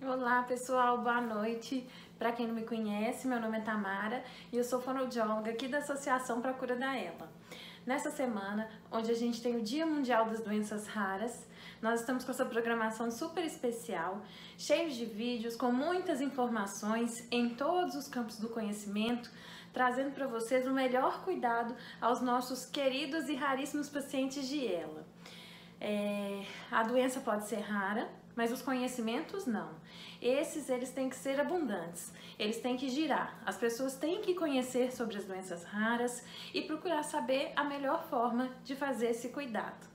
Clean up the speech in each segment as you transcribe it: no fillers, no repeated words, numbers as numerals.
Olá pessoal, boa noite. Para quem não me conhece, meu nome é Tamara e eu sou fonoaudióloga aqui da Associação Pra Cura da ELA. Nessa semana, onde a gente tem o Dia Mundial das Doenças Raras, nós estamos com essa programação super especial, cheia de vídeos com muitas informações em todos os campos do conhecimento, trazendo para vocês o melhor cuidado aos nossos queridos e raríssimos pacientes de ELA. A doença pode ser rara, mas os conhecimentos não. Eles têm que ser abundantes, eles têm que girar. As pessoas têm que conhecer sobre as doenças raras e procurar saber a melhor forma de fazer esse cuidado.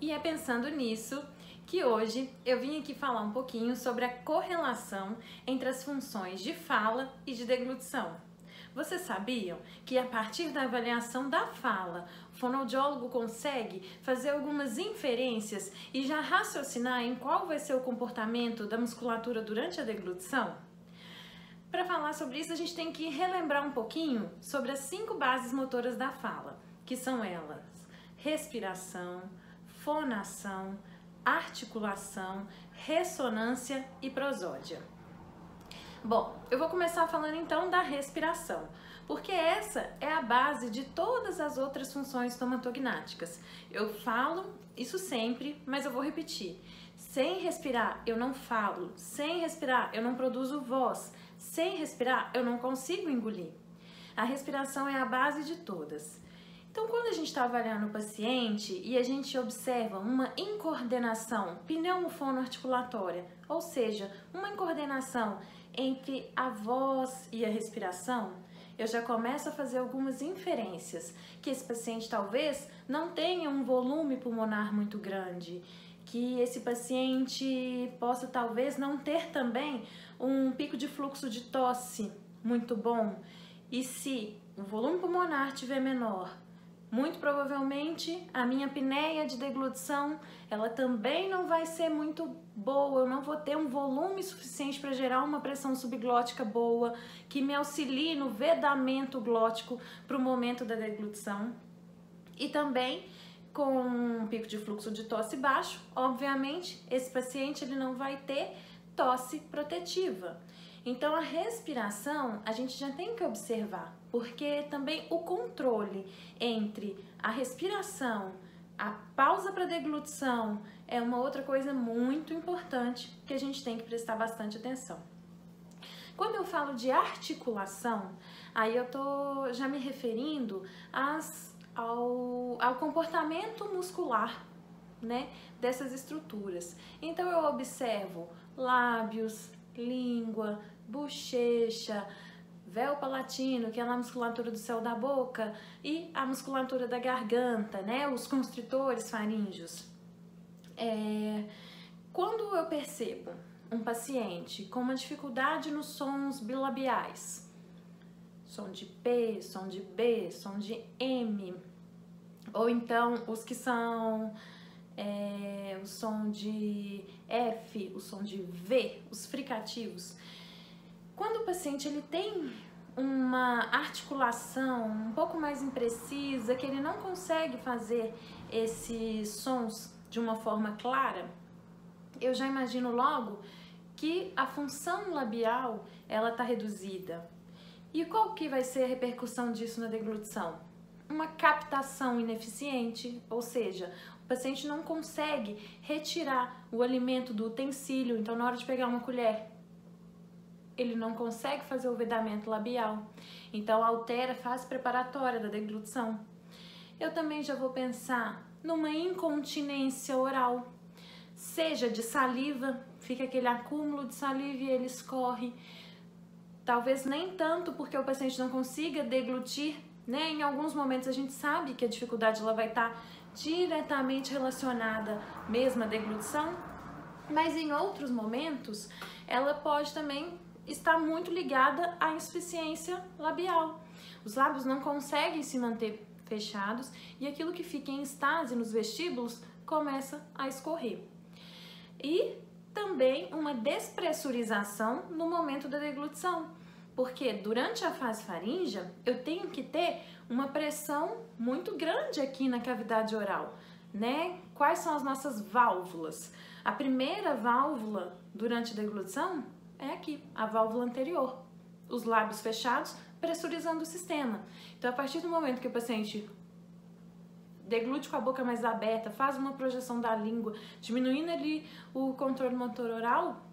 E é pensando nisso que hoje eu vim aqui falar um pouquinho sobre a correlação entre as funções de fala e de deglutição. Vocês sabiam que a partir da avaliação da fala, o fonoaudiólogo consegue fazer algumas inferências e já raciocinar em qual vai ser o comportamento da musculatura durante a deglutição? Para falar sobre isso, a gente tem que relembrar um pouquinho sobre as 5 bases motoras da fala, que são elas: respiração, fonação, articulação, ressonância e prosódia. Bom, eu vou começar falando então da respiração, porque essa é a base de todas as outras funções estomatognáticas. Eu falo isso sempre, mas eu vou repetir. Sem respirar, eu não falo. Sem respirar, eu não produzo voz. Sem respirar, eu não consigo engolir. A respiração é a base de todas. Então, quando a gente está avaliando o paciente e a gente observa uma incoordenação pneumofonoarticulatória, ou seja, uma incoordenação entre a voz e a respiração, eu já começo a fazer algumas inferências, que esse paciente talvez não tenha um volume pulmonar muito grande, que esse paciente possa talvez não ter também um pico de fluxo de tosse muito bom. E se o volume pulmonar estiver menor, muito provavelmente a minha apneia de deglutição, ela também não vai ser muito boa, eu não vou ter um volume suficiente para gerar uma pressão subglótica boa, que me auxilie no vedamento glótico para o momento da deglutição. E também, com um pico de fluxo de tosse baixo, obviamente, esse paciente ele não vai ter tosse protetiva. Então, a respiração a gente já tem que observar, porque também o controle entre a respiração, a pausa para deglutição é uma outra coisa muito importante que a gente tem que prestar bastante atenção. Quando eu falo de articulação, aí eu tô já me referindo ao comportamento muscular, né, dessas estruturas. Então, eu observo lábios, língua, bochecha, véu palatino, que é a musculatura do céu da boca, e a musculatura da garganta, né, os constritores faríngeos. Quando eu percebo um paciente com uma dificuldade nos sons bilabiais, som de P, som de B, som de M, ou então os que são o som de F, o som de V, os fricativos. Quando o paciente ele tem uma articulação um pouco mais imprecisa, que ele não consegue fazer esses sons de uma forma clara, eu já imagino logo que a função labial ela está reduzida. E qual que vai ser a repercussão disso na deglutição? Uma captação ineficiente, ou seja, o paciente não consegue retirar o alimento do utensílio, então na hora de pegar uma colher, ele não consegue fazer o vedamento labial, então altera a fase preparatória da deglutição. Eu também já vou pensar numa incontinência oral, seja de saliva, fica aquele acúmulo de saliva e ele escorre, talvez nem tanto porque o paciente não consiga deglutir, né? Em alguns momentos a gente sabe que a dificuldade ela vai estar diretamente relacionada mesmo à deglutição, mas em outros momentos ela pode também estar muito ligada à insuficiência labial. Os lábios não conseguem se manter fechados e aquilo que fica em estase nos vestíbulos começa a escorrer. E também uma despressurização no momento da deglutição, porque durante a fase faríngea eu tenho que ter uma pressão muito grande aqui na cavidade oral, né? Quais são as nossas válvulas? A primeira válvula durante a deglutição é aqui, a válvula anterior. Os lábios fechados, pressurizando o sistema. Então, a partir do momento que o paciente deglute com a boca mais aberta, faz uma projeção da língua, diminuindo ali o controle motor oral,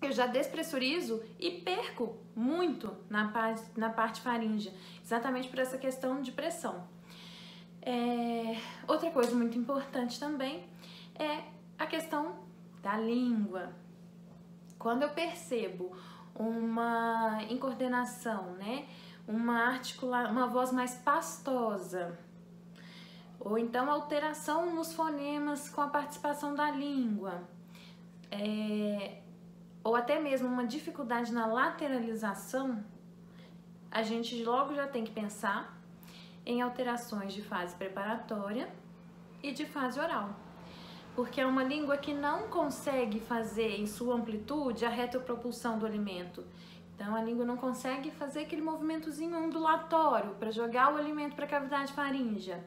eu já despressurizo e perco muito na parte faríngea, exatamente por essa questão de pressão. Outra coisa muito importante também é a questão da língua. Quando eu percebo uma incoordenação, né, uma voz mais pastosa, ou então alteração nos fonemas com a participação da língua, ou até mesmo uma dificuldade na lateralização, a gente logo já tem que pensar em alterações de fase preparatória e de fase oral. Porque é uma língua que não consegue fazer em sua amplitude a retropropulsão do alimento. Então a língua não consegue fazer aquele movimentozinho ondulatório para jogar o alimento para a cavidade faríngea.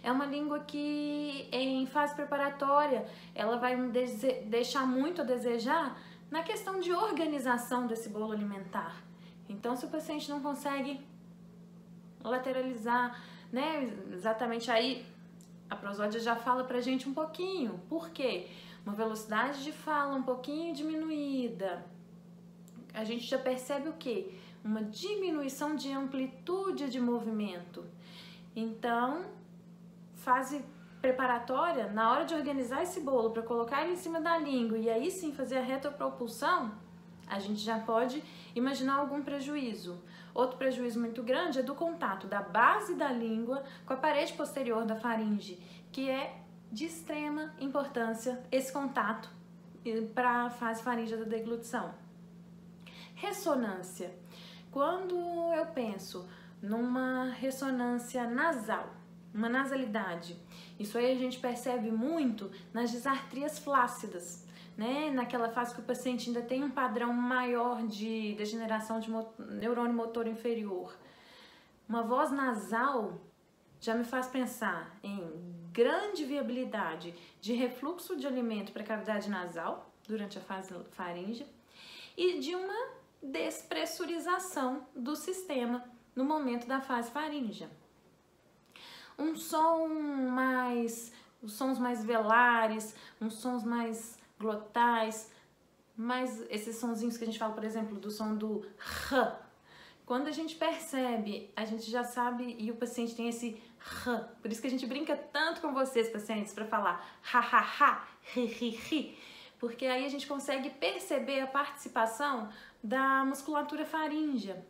É uma língua que em fase preparatória ela vai deixar muito a desejar na questão de organização desse bolo alimentar. Então, se o paciente não consegue lateralizar, né, exatamente aí, a prosódia já fala pra gente um pouquinho. Por quê? Uma velocidade de fala um pouquinho diminuída. A gente já percebe o quê? Uma diminuição de amplitude de movimento. Então, fase preparatória, na hora de organizar esse bolo para colocar ele em cima da língua e aí sim fazer a retropropulsão, a gente já pode imaginar algum prejuízo. Outro prejuízo muito grande é do contato da base da língua com a parede posterior da faringe, que é de extrema importância esse contato para a fase faríngea da deglutição. Ressonância. Quando eu penso numa ressonância nasal, uma nasalidade, isso aí a gente percebe muito nas disartrias flácidas, né? Naquela fase que o paciente ainda tem um padrão maior de degeneração de neurônio motor inferior. Uma voz nasal já me faz pensar em grande viabilidade de refluxo de alimento para a cavidade nasal durante a fase faríngea e de uma despressurização do sistema no momento da fase faríngea. Os sons mais velares, uns sons mais glotais, esses sonzinhos que a gente fala, por exemplo, do som do R. Quando a gente percebe, a gente já sabe, e o paciente tem esse R. Por isso que a gente brinca tanto com vocês, pacientes, para falar ha, ha, ha, ri, ri, ri. Porque aí a gente consegue perceber a participação da musculatura faríngea.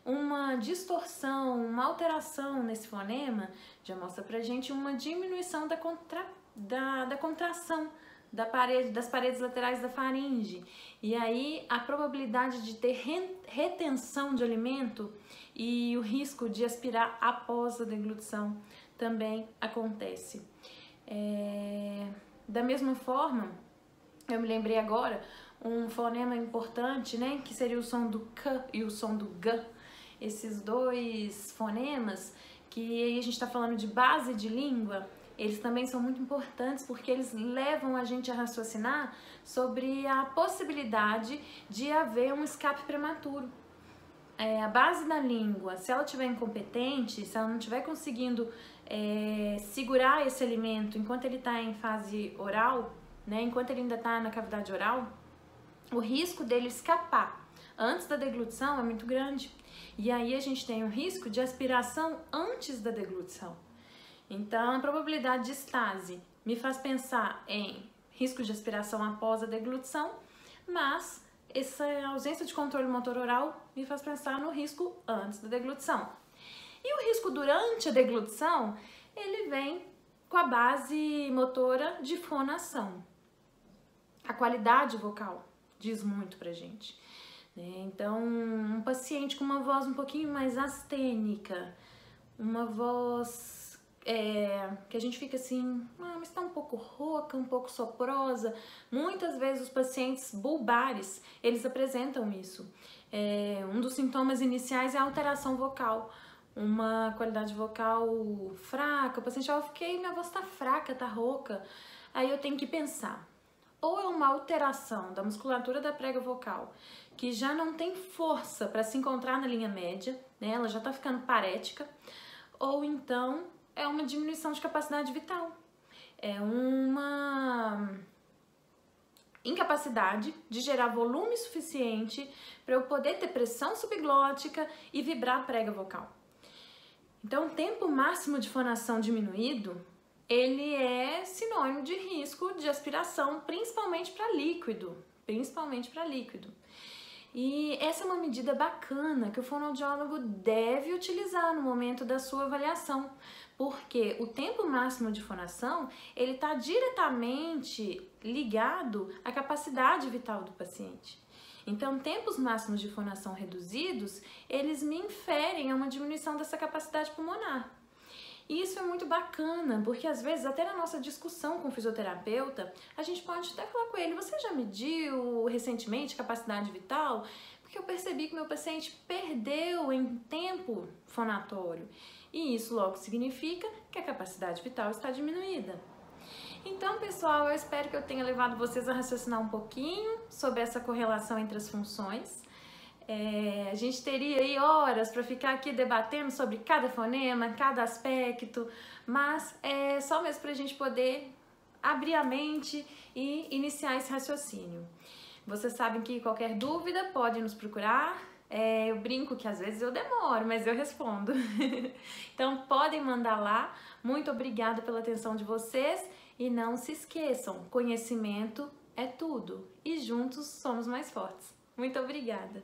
Uma distorção, uma alteração nesse fonema já mostra pra gente uma diminuição da contração das paredes laterais da faringe. E aí a probabilidade de ter retenção de alimento e o risco de aspirar após a deglutição também acontece. Da mesma forma, eu me lembrei agora um fonema importante, né, que seria o som do K e o som do G. Esses dois fonemas, que aí a gente está falando de base de língua, eles também são muito importantes porque eles levam a gente a raciocinar sobre a possibilidade de haver um escape prematuro. A base da língua, se ela estiver incompetente, se ela não estiver conseguindo segurar esse alimento enquanto ele está em fase oral, né, enquanto ele ainda está na cavidade oral, o risco dele escapar antes da deglutição é muito grande. E aí a gente tem um risco de aspiração antes da deglutição. Então, a probabilidade de estase me faz pensar em risco de aspiração após a deglutição, mas essa ausência de controle motor oral me faz pensar no risco antes da deglutição. E o risco durante a deglutição, ele vem com a base motora de fonação. A qualidade vocal diz muito pra gente. Então, um paciente com uma voz um pouquinho mais astênica, uma voz que a gente fica assim, mas tá um pouco rouca, um pouco soprosa. Muitas vezes os pacientes bulbares, eles apresentam isso. Um dos sintomas iniciais é a alteração vocal, uma qualidade vocal fraca. O paciente minha voz tá fraca, tá rouca. Aí eu tenho que pensar, ou é uma alteração da musculatura da prega vocal, que já não tem força para se encontrar na linha média, né? Ela já está ficando parética, ou então é uma diminuição de capacidade vital. É uma incapacidade de gerar volume suficiente para eu poder ter pressão subglótica e vibrar a prega vocal. Então, o tempo máximo de fonação diminuído, ele é sinônimo de risco de aspiração, principalmente para líquido, E essa é uma medida bacana que o fonoaudiólogo deve utilizar no momento da sua avaliação, porque o tempo máximo de fonação, ele está diretamente ligado à capacidade vital do paciente. Então, tempos máximos de fonação reduzidos, eles me inferem a uma diminuição dessa capacidade pulmonar. E isso é muito bacana, porque às vezes até na nossa discussão com o fisioterapeuta, a gente pode até falar com ele, você já mediu recentemente capacidade vital? Porque eu percebi que meu paciente perdeu em tempo fonatório. E isso logo significa que a capacidade vital está diminuída. Então, pessoal, eu espero que eu tenha levado vocês a raciocinar um pouquinho sobre essa correlação entre as funções. A gente teria aí horas para ficar aqui debatendo sobre cada fonema, cada aspecto, mas é só mesmo para a gente poder abrir a mente e iniciar esse raciocínio. Vocês sabem que qualquer dúvida pode nos procurar. Eu brinco que às vezes eu demoro, mas eu respondo. Então podem mandar lá. Muito obrigada pela atenção de vocês e não se esqueçam, conhecimento é tudo e juntos somos mais fortes. Muito obrigada!